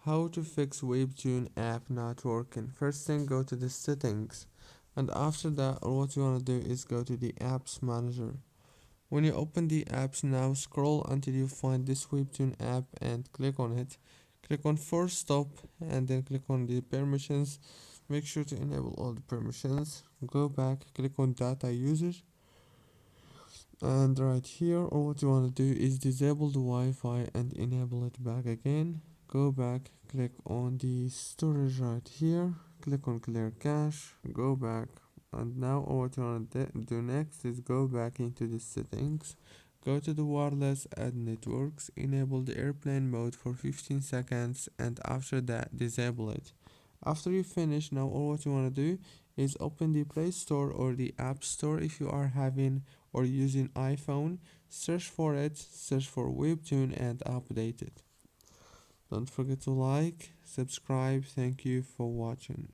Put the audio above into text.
How to fix WEBTOON app not working. First thing, go to the settings, and after that what you want to do is go to the apps manager. When you open the apps now, scroll until you find this WEBTOON app and click on it. Click on force stop and then click on the permissions. Make sure to enable all the permissions. Go back, click on data user, and right here all what you want to do is disable the Wi-Fi and enable it back again. Go back, click on the storage right here, click on clear cache, go back, and now all what you want to do next is go back into the settings, go to the wireless and networks, enable the airplane mode for 15 seconds, and after that disable it. After you finish, now all what you want to do is open the Play Store or the App Store if you are having or using iPhone. Search for it, search for WEBTOON and update it. Don't forget to like, subscribe. Thank you for watching.